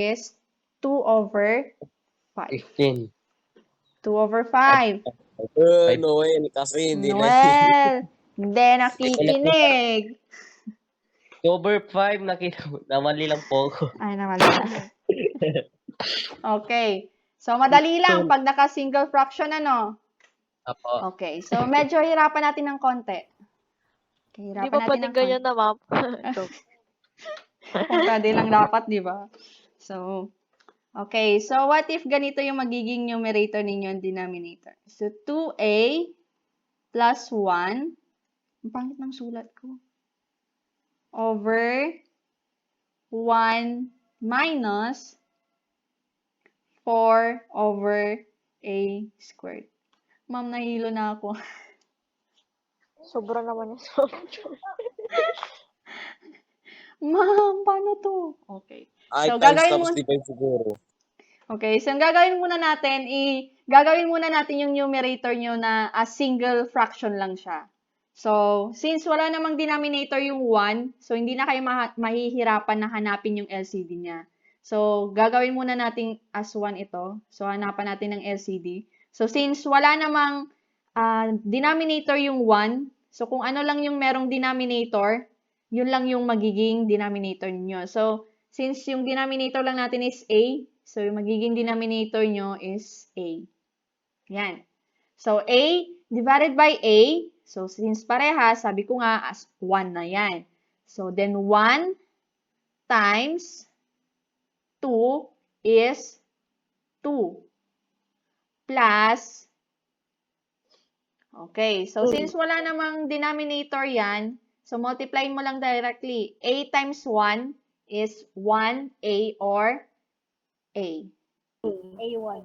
is 2 over 5. 15. 2 over 5. Noel, kasi hindi na. Noel, hindi nakikinig. 2 over 5, namali lang po ako. Ay, naman na. Okay. So, madali lang pag naka-single fraction, ano? Apo. Okay. So, medyo hirapan natin ng konti. Okay, Hindi hirapan pa natin pwedeng ng konti. ganyan na, ma'am. Joke. Kung pwede lang dapat, di ba? So, okay. So, what if ganito yung magiging numerator ninyo and denominator? So, 2a plus 1. Ang pangit ng sulat ko. Over 1 minus 4 over a squared. Ma'am, nahihilo na ako. Sobra naman yung Ma'am, paano to? Okay. Ay, So, times gagawin tapos mo. divide siguro. Okay, so ang gagawin muna natin, gagawin muna natin yung numerator nyo na a single fraction lang siya. So, since wala namang denominator yung 1, so hindi na kayo mahihirapan na hanapin yung LCD niya. So, gagawin muna natin as 1 ito. So, hanapan natin ng LCD. So, since wala namang denominator yung 1, so kung ano lang yung merong denominator, yun lang yung magiging denominator niyo. So, since yung denominator lang natin is A, so yung magiging denominator nyo is A. Yan. So, A divided by A, so since parehas, sabi ko nga, as 1 na yan. So, then 1 times 2 is 2. Plus, okay, so since wala namang denominator yan, so multiply mo lang directly. A times 1 is 1A or A. A1.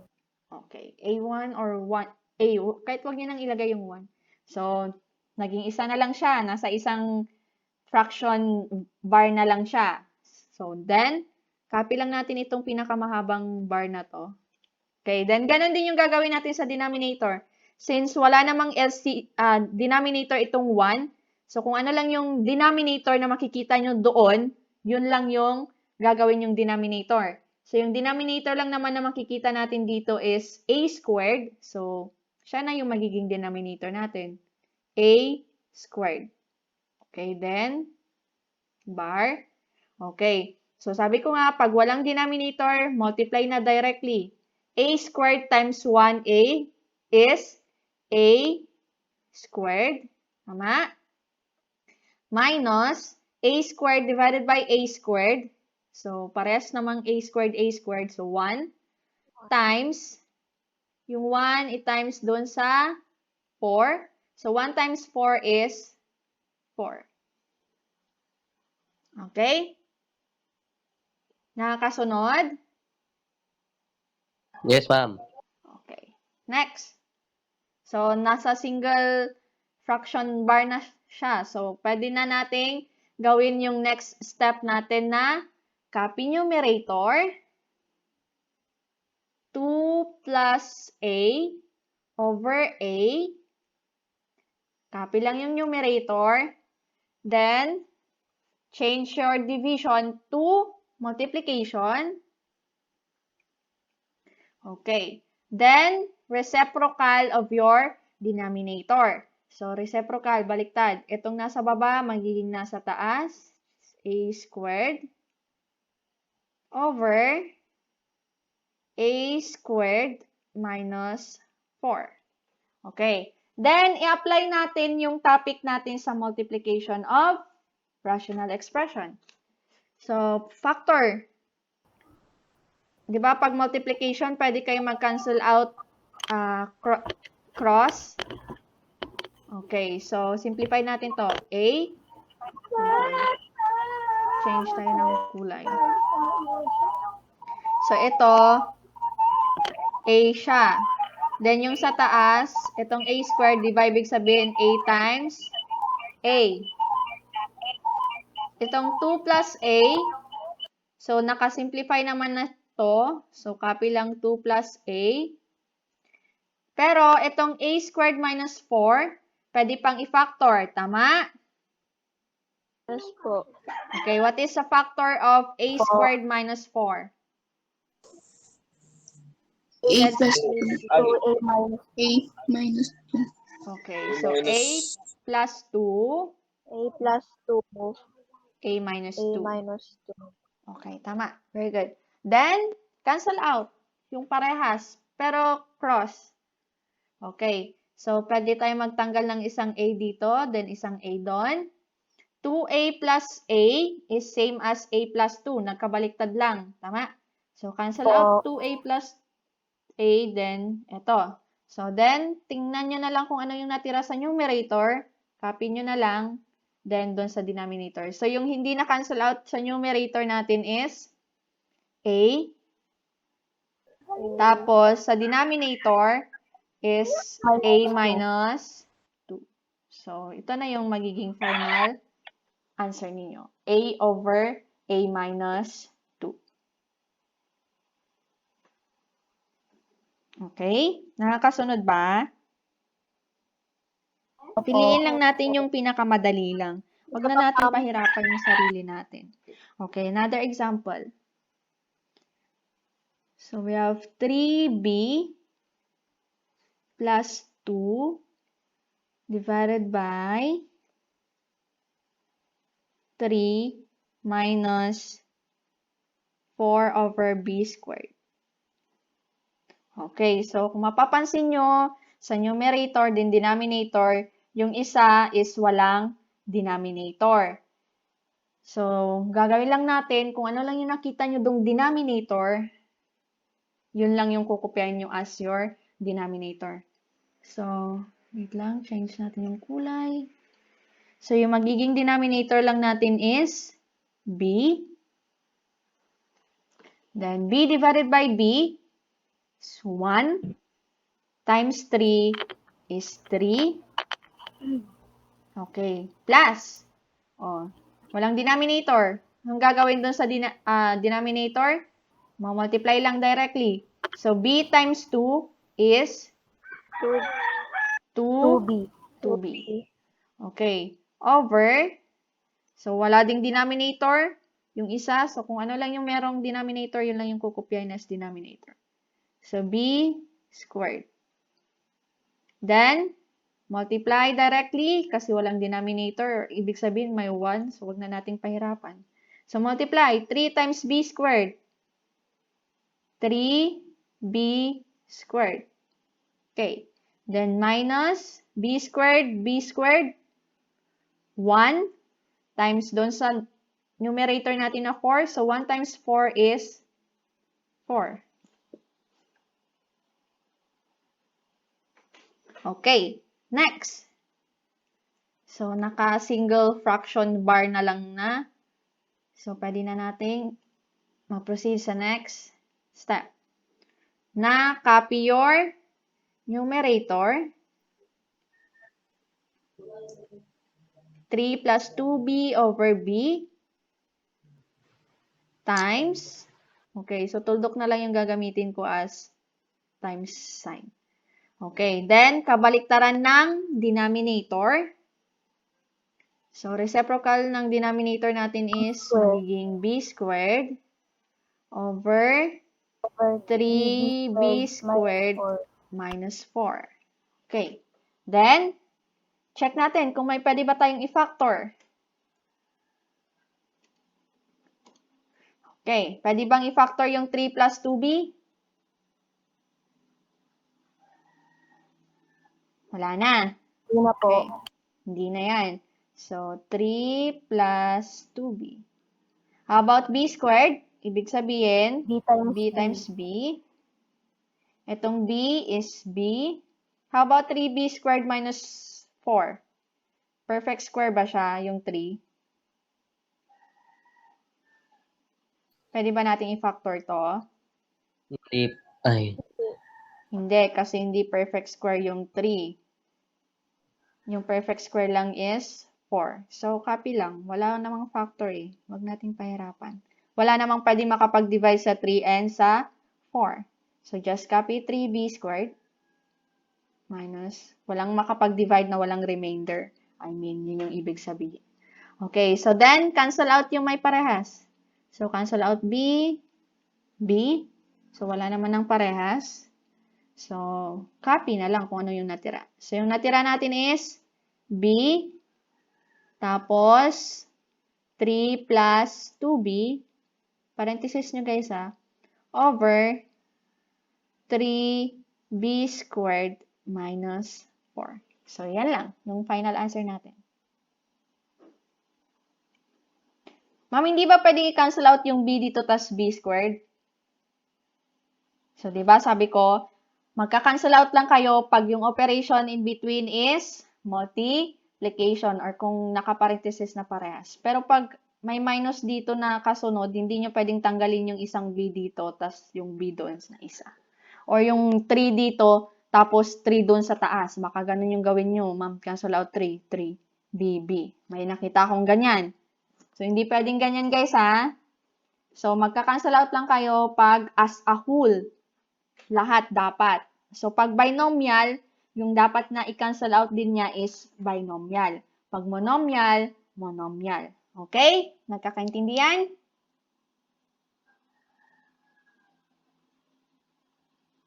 Okay. A1 or 1. A, kahit wag niyo nang ilagay yung 1. So, naging isa na lang siya. Nasa isang fraction bar na lang siya. So, then, copy lang natin itong pinakamahabang bar na to. Okay. Then, ganun din yung gagawin natin sa denominator. Since wala namang denominator itong 1, so kung ano lang yung denominator na makikita nyo doon, yun lang yung gagawin yung denominator. So, yung denominator lang naman na makikita natin dito is a squared. So, siya na yung magiging denominator natin. A squared. Okay, then, bar. Okay. So, sabi ko nga, pag walang denominator, multiply na directly. A squared times 1a is a squared. Tama? Minus a squared divided by a squared. So, parehas namang a squared. So, 1 times, yung 1, i-times doon sa 4. So, 1 times 4 is 4. Okay? Nakakasunod? Yes, ma'am. Okay. Next. So, nasa single fraction bar na siya. So, pwede na nating gawin yung next step natin na copy numerator. 2 plus a over a. Copy lang yung numerator. Then, change your division to multiplication. Okay. Then, reciprocal of your denominator. So, reciprocal, baliktad. Itong nasa baba, magiging nasa taas. A squared over a squared minus 4. Okay. Then, i-apply natin yung topic natin sa multiplication of rational expression. So, factor. Di ba, pag multiplication, pwede kayo mag-cancel out cross. Okay, so, simplify natin to. A. Change tayo ng kulay. So, ito, A siya. Then, yung sa taas, itong A squared, di ba, ibig sabihin, A times A. Itong 2 plus A, so, nakasimplify naman na to. So, copy lang 2 plus A. Pero, itong A squared minus 4, pwede pang i-factor. Tama? Yes po. Okay, what is a factor of A squared minus 4? A Let's, plus 2A minus A minus 2. okay, so A plus 2, A plus 2, A minus A 2. minus 2. Okay, tama. Very good. Then, cancel out yung parehas, pero cross. Okay, so pwede tayo magtanggal ng isang A dito, then isang A doon. 2A plus A is same as A plus 2. Nagkabaliktad lang. Tama? So, cancel out 2A plus A, then ito. So, then, tingnan nyo na lang kung ano yung natira sa numerator. Copy nyo na lang. Then, doon sa denominator. So, yung hindi na cancel out sa numerator natin is A. Tapos, sa denominator is A minus 2. So, ito na yung magiging final answer ninyo. A over A minus 2. Okay? Nakakasunod ba? Piliin lang natin yung pinakamadali lang. Huwag na natin pahirapan yung sarili natin. Okay, another example. So, we have 3B plus 2 divided by 3 minus 4 over B squared. Okay, so kung mapapansin nyo, sa numerator din denominator, yung isa is walang denominator. So, gagawin lang natin, kung ano lang yung nakita nyo dong denominator, yun lang yung kukopyahin nyo as your denominator. So, wait lang, change natin yung kulay. So, yung magiging denominator lang natin is B. Then, B divided by B is 1 times 3 is 3. Okay. Plus. Oh, walang denominator. Anong gagawin dun sa denominator? Multiply lang directly. So, B times 2 is 2B. 2B. Okay. Over. So, wala ding denominator. Yung isa. So, kung ano lang yung merong denominator, yun lang yung kukopyahin as denominator. So, B squared. Then, multiply directly kasi walang denominator. Ibig sabihin, may 1. So, wag na nating pahirapan. So, multiply. 3 times B squared. 3B squared. Okay. Then, minus B squared. 1 times doon sa numerator natin na 4. So, 1 times 4 is 4. Okay. Next. So, naka-single fraction bar na lang na. So, pwede na nating mag-proceed sa next step. Na copy your numerator. 3 plus 2B over B times, okay, so tuldok na lang yung gagamitin ko as times sign. Okay, then kabaliktaran ng denominator. So, reciprocal ng denominator natin is magiging B squared over 3B squared minus 4. Okay, then, check natin kung may pwede ba tayong i-factor. Okay, pwede bang i-factor yung 3 plus 2B? Wala na. Hindi na po. Okay, hindi na yan. So, 3 plus 2B. How about B squared? Ibig sabihin, B times B times B. Itong B is B. How about 3B squared minus 4? Perfect square ba siya, yung 3? Pwede ba natin i-factor to? Hindi. Ay. Hindi, kasi hindi perfect square yung 3. Yung perfect square lang is 4. So, copy lang. Wala namang factor eh. Huwag nating pahirapan. Wala namang pwede makapag-divide sa 3 and sa 4. So, just copy 3b squared minus, walang makapag-divide na walang remainder. I mean, yun yung ibig sabihin. Okay, so then, cancel out yung may parehas. So, cancel out b, b. So, wala naman ng parehas. So, copy na lang kung ano yung natira. So, yung natira natin is B, tapos 3 plus 2B, parenthesis nyo guys over 3B squared minus 4. So, yan lang, yung final answer natin. Ma'am, hindi ba pwede i-cancel out yung B dito tas B squared? So, di ba sabi ko, magka-cancel out lang kayo pag yung operation in between is multiplication or kung nakaparenthesis na parehas. Pero pag may minus dito na kasunod, hindi nyo pwedeng tanggalin yung isang B dito tas yung B doon na isa. Or yung 3 dito, tapos 3 doon sa taas. Baka ganun yung gawin nyo. Ma'am, cancel out 3. 3. B, B. May nakita akong ganyan. So, hindi pwedeng ganyan guys So, magka-cancel out lang kayo pag as a whole. Lahat dapat. So, pag binomial, yung dapat na i-cancel out din niya is binomial. Pag monomial, monomial. Okay? Nagkakaintindihan?